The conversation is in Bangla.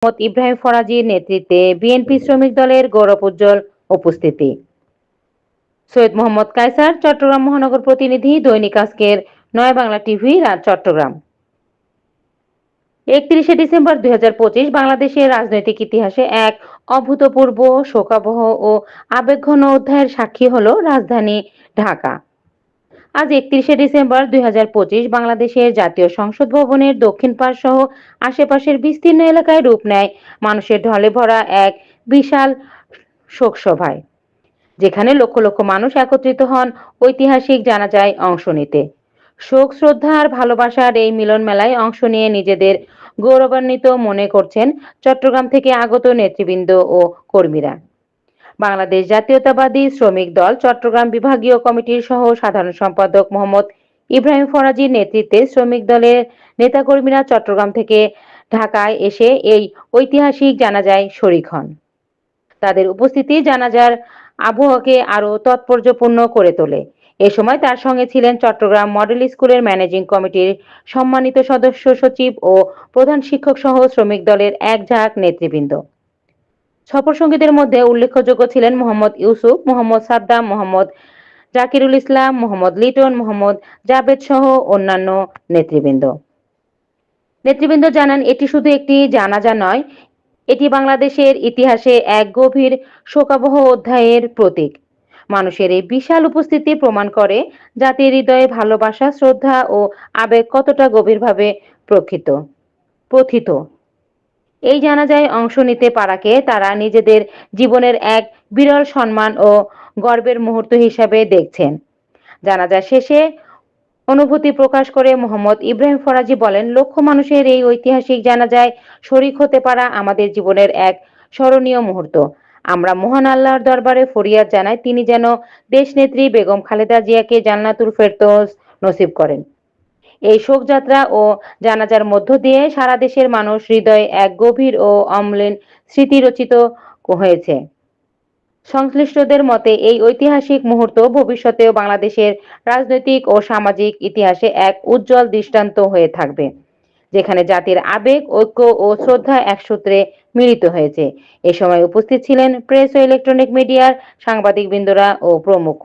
মোহাম্মদ ইব্রাহিম ফরাজীর নেতৃত্বে বিএনপি শ্রমিক দলের গৌরবোজ্জ্বল উপস্থিতি। সৈয়দ মোহাম্মদ কায়সার, চট্টগ্রাম মহানগর প্রতিনিধি, দৈনিক আজকের, নয়া বাংলা টিভি, চট্টগ্রাম। 31শে ডিসেম্বর 2025 বাংলাদেশের রাজনৈতিক ইতিহাসে এক অভূতপূর্ব, শোকাবহ ও আবেগঘন অধ্যায়ের সাক্ষী হলো রাজধানী ঢাকা। আজ 31শে ডিসেম্বর 2025 বাংলাদেশের জাতীয় সংসদ ভবনের দক্ষিণ পাশ সহ আশেপাশের বিস্তীর্ণ এলাকায় রূপ নেয় মানুষের ঢলে ভরা এক বিশাল শোকসভায়, যেখানে লক্ষ লক্ষ মানুষ একত্রিত হন ঐতিহাসিক জানাজায় অংশ নিতে। শোক, শ্রদ্ধা আর ভালোবাসার এই মিলন মেলায় অংশ নিয়ে নিজেদের গৌরবান্বিত মনে করছেন চট্টগ্রাম থেকে আগত নেতৃবৃন্দ ও কর্মীরা। বাংলাদেশ জাতীয়তাবাদী শ্রমিক দল চট্টগ্রাম বিভাগীয় কমিটির সহ সাধারণ সম্পাদক মোহাম্মদ ইব্রাহিম ফরাজীর নেতৃত্বে শ্রমিক দলের নেতাকর্মীরা চট্টগ্রাম থেকে ঢাকায় এসে এই ঐতিহাসিক জানাজায় শরিক হন। তাদের উপস্থিতি জানাজার আবহকে আরো তাৎপর্যপূর্ণ করে তোলে। এ সময় তার সঙ্গে ছিলেন চট্টগ্রাম মডেল স্কুলের ম্যানেজিং কমিটির সম্মানিত সদস্য সচিব ও প্রধান শিক্ষক সহ শ্রমিক দলের এক ঝাঁক নেতৃবৃন্দ। সফরসঙ্গীদের মধ্যে উল্লেখযোগ্য ছিলেন মোহাম্মদ ইউসুফ, মোহাম্মদ সাদ্দাম, মোহাম্মদ জাকিরুল ইসলাম, মোহাম্মদ লিটন, মোহাম্মদ জাবেদ সহ অন্যান্য নেতৃবৃন্দ। নেতৃবৃন্দ জানান, এটি শুধু একটি জানাজা নয়, এটি বাংলাদেশের ইতিহাসে এক গভীর শোকাবহ অধ্যায়ের প্রতীক। মানুষের এই বিশাল উপস্থিতি প্রমাণ করে জাতির হৃদয়ে ভালোবাসা, শ্রদ্ধা ও আবেগ কতটা গভীরভাবে প্রথিত। এই জানাজায় অংশ নিতে পারাকে তারা নিজেদের জীবনের এক বিরল সম্মান ও গর্বের মুহূর্ত হিসাবে দেখছেন। জানাজা শেষে অনুভূতি প্রকাশ করে মোহাম্মদ ইব্রাহিম ফরাজী বলেন, লক্ষ মানুষের এই ঐতিহাসিক জানাজায় শরিক হতে পারা আমাদের জীবনের এক স্মরণীয় মুহূর্ত। আমরা মহান আল্লাহর দরবারে ফরিয়াদ জানাই, তিনি যেন দেশনেত্রী বেগম খালেদা জিয়াকে জান্নাতুল ফেরদৌস নসিব করেন। এই শোকযাত্রা ও জানাজার মধ্য দিয়ে সারা দেশের মানুষ হৃদয়ে এক গভীর ও অম্লান স্মৃতি রচিত হয়েছে। সংশ্লিষ্টদের মতে এই ঐতিহাসিক মুহূর্ত ভবিষ্যতেও বাংলাদেশের রাজনৈতিক ও সামাজিক ইতিহাসে এক উজ্জ্বল দৃষ্টান্ত হয়ে থাকবে, যেখানে জাতির আবেগ, ঐক্য ও শ্রদ্ধা এক সূত্রে মিলিত হয়েছে। এ সময় উপস্থিত ছিলেন প্রেস ও ইলেকট্রনিক মিডিয়ার সাংবাদিকবৃন্দরা ও প্রমুখ।